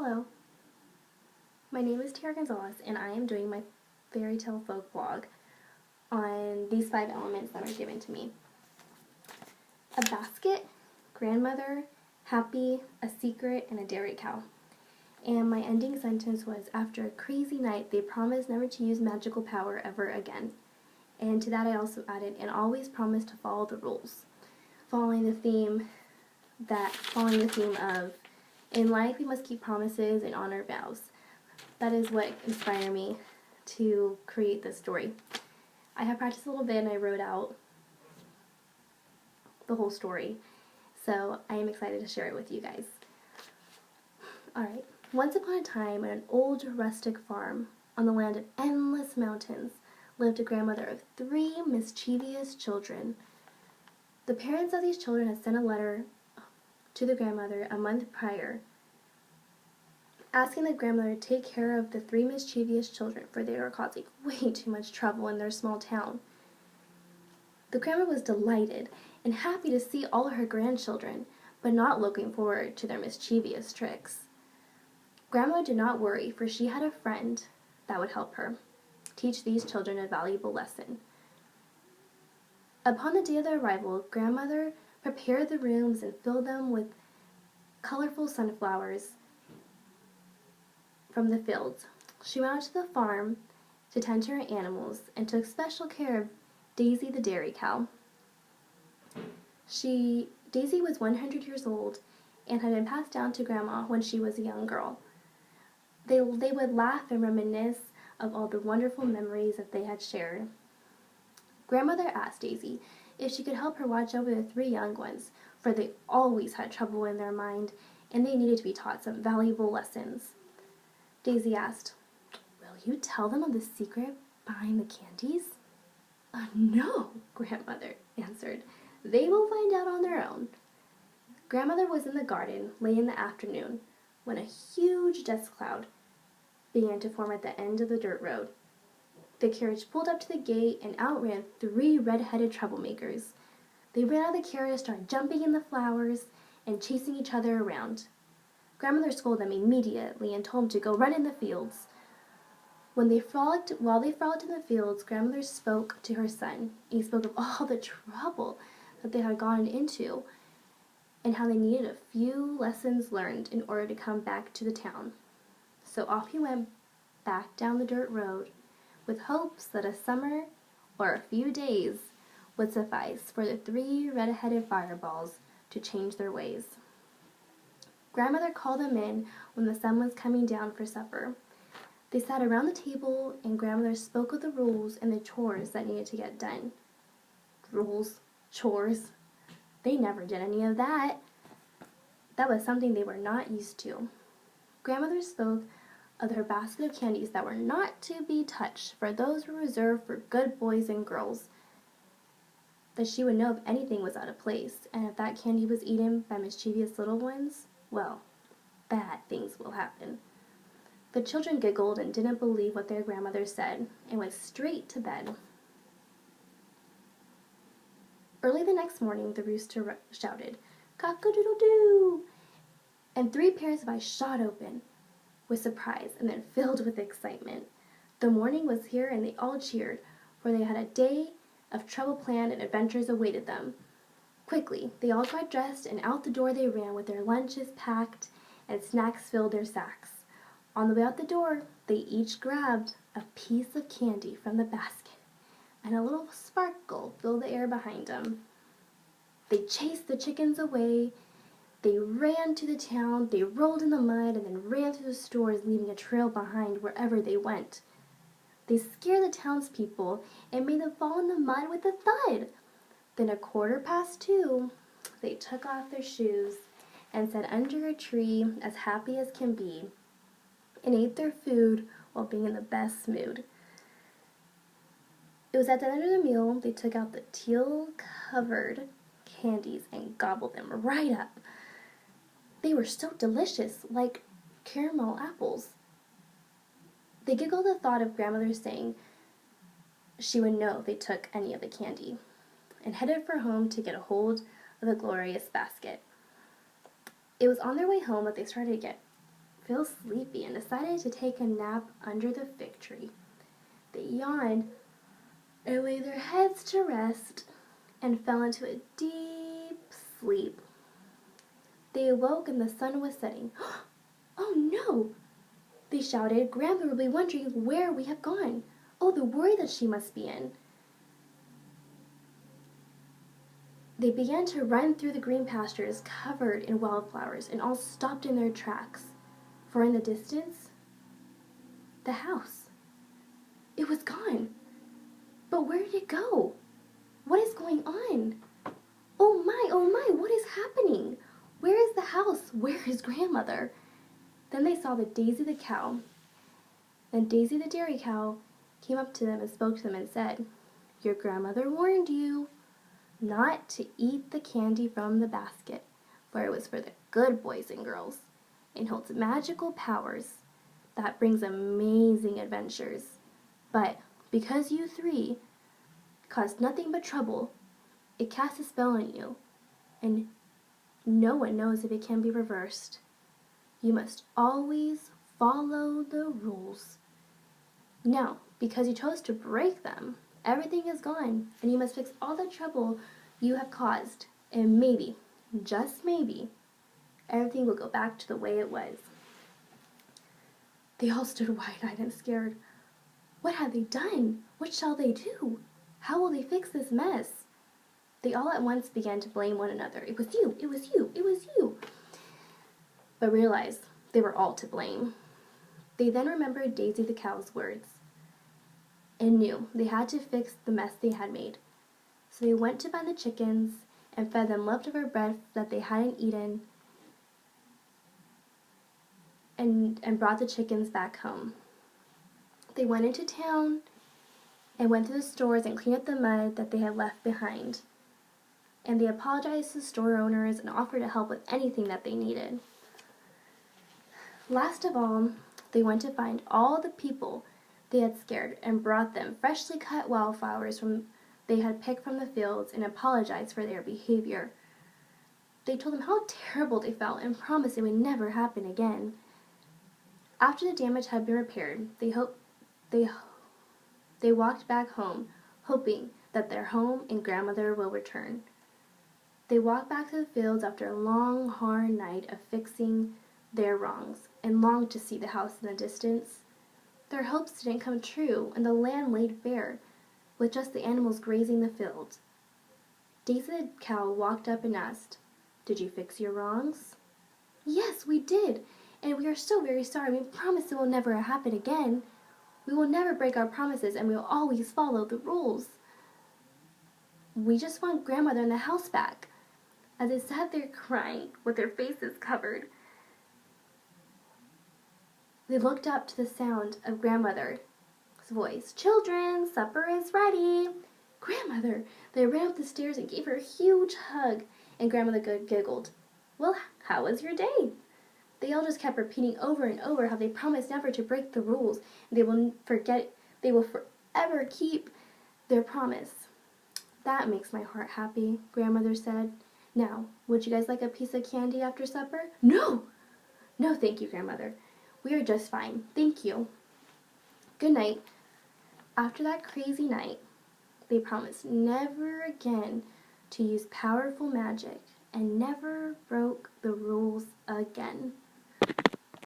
Hello, my name is Tiara Gonzalez and I am doing my fairy tale folk blog on these 5 elements that are given to me. A basket, grandmother, happy, a secret, and a dairy cow. And my ending sentence was, after a crazy night, they promised never to use magical power ever again. And to that I also added, and always promised to follow the rules. Following the theme of, in life we must keep promises and honor vows. That is what inspired me to create this story. I have practiced a little bit and I wrote out the whole story, so I am excited to share it with you guys. Alright, once upon a time, on an old rustic farm on the land of endless mountains, lived a grandmother of 3 mischievous children. The parents of these children had sent a letter to the grandmother a month prior, asking the grandmother to take care of the 3 mischievous children, for they were causing way too much trouble in their small town. The grandmother was delighted and happy to see all her grandchildren, but not looking forward to their mischievous tricks. Grandmother did not worry, for she had a friend that would help her teach these children a valuable lesson. Upon the day of their arrival, grandmother prepared the rooms and filled them with colorful sunflowers from the fields. She went out to the farm to tend to her animals and took special care of Daisy the dairy cow. Daisy was 100 years old and had been passed down to Grandma when she was a young girl. They would laugh and reminisce of all the wonderful memories that they had shared. Grandmother asked Daisy if she could help her watch over the 3 young ones, for they always had trouble in their mind and they needed to be taught some valuable lessons. Daisy asked, "Will you tell them of the secret behind the candies?" "No," Grandmother answered. "They will find out on their own." Grandmother was in the garden late in the afternoon when a huge dust cloud began to form at the end of the dirt road. The carriage pulled up to the gate and out ran 3 red-headed troublemakers. They ran out of the carriage, started jumping in the flowers and chasing each other around. Grandmother scolded them immediately and told them to go run in the fields. While they frolicked in the fields, Grandmother spoke to her son. He spoke of all the trouble that they had gone into and how they needed a few lessons learned in order to come back to the town. So off he went back down the dirt road with hopes that a summer or a few days would suffice for the 3 red-headed fireballs to change their ways. Grandmother called them in when the sun was coming down for supper. They sat around the table and Grandmother spoke of the rules and the chores that needed to get done. Rules, chores, they never did any of that. That was something they were not used to. Grandmother spoke of her basket of candies that were not to be touched, for those were reserved for good boys and girls. That she would know if anything was out of place, and if that candy was eaten by mischievous little ones, well, bad things will happen. The children giggled and didn't believe what their grandmother said and went straight to bed. Early the next morning, the rooster shouted, "Cock-a-doodle-doo!" and 3 pairs of eyes shot open with surprise and then filled with excitement. The morning was here and they all cheered, for they had a day of trouble planned and adventures awaited them. Quickly, they all got dressed and out the door they ran with their lunches packed and snacks filled their sacks. On the way out the door, they each grabbed a piece of candy from the basket, and a little sparkle filled the air behind them. They chased the chickens away, they ran to the town, they rolled in the mud, and then ran through the stores, leaving a trail behind wherever they went. They scared the townspeople and made them fall in the mud with a thud. Then 2:15, they took off their shoes and sat under a tree as happy as can be and ate their food while being in the best mood. It was at the end of the meal they took out the teal-covered candies and gobbled them right up. They were so delicious, like caramel apples. They giggled at the thought of Grandmother saying she would know if they took any of the candy, and headed for home to get a hold of the glorious basket. It was on their way home that they started to get feel sleepy and decided to take a nap under the fig tree. They yawned and laid their heads to rest and fell into a deep sleep. They awoke and the sun was setting. Oh no! They shouted. Grandmother will be wondering where we have gone. Oh, the worry that she must be in. They began to run through the green pastures covered in wildflowers and all stopped in their tracks. For in the distance, the house. It was gone. But where did it go? What is going on? Oh my, what is happening? Where is the house? Where is grandmother? Then they saw that Daisy the cow. Then Daisy the dairy cow came up to them and spoke to them and said, Your grandmother warned you not to eat the candy from the basket, for it was for the good boys and girls, and holds magical powers that brings amazing adventures. But because you three caused nothing but trouble, it casts a spell on you, and no one knows if it can be reversed. You must always follow the rules. Now, because you chose to break them, everything is gone, and you must fix all the trouble you have caused, and maybe, just maybe, everything will go back to the way it was. They all stood wide-eyed and scared. What have they done? What shall they do? How will they fix this mess? They all at once began to blame one another. It was you, it was you, it was you. But realized they were all to blame. They then remembered Daisy the cow's words and knew they had to fix the mess they had made. So they went to find the chickens and fed them leftover bread that they hadn't eaten and brought the chickens back home. They went into town and went to the stores and cleaned up the mud that they had left behind. And they apologized to the store owners and offered to help with anything that they needed. Last of all, they went to find all the people they had scared and brought them freshly cut wildflowers they had picked from the fields and apologized for their behavior. They told them how terrible they felt and promised it would never happen again. After the damage had been repaired, they walked back home, hoping that their home and grandmother will return. They walked back to the fields after a long, hard night of fixing their wrongs and longed to see the house in the distance. Their hopes didn't come true, and the land laid bare, with just the animals grazing the field. Daisy the cow walked up and asked, Did you fix your wrongs? Yes, we did, and we are so very sorry. We promise it will never happen again. We will never break our promises, and we will always follow the rules. We just want grandmother and the house back. As they sat there crying, with their faces covered, they looked up to the sound of grandmother's voice. Children, supper is ready. Grandmother! They ran up the stairs and gave her a huge hug, and grandmother giggled. Well, how was your day? They all just kept repeating over and over how they promised never to break the rules, and they will forever keep their promise. That makes my heart happy, grandmother said. Now, would you guys like a piece of candy after supper? No! No, thank you, grandmother. We are just fine. Thank you. Good night. After that crazy night, they promised never again to use powerful magic and never broke the rules again.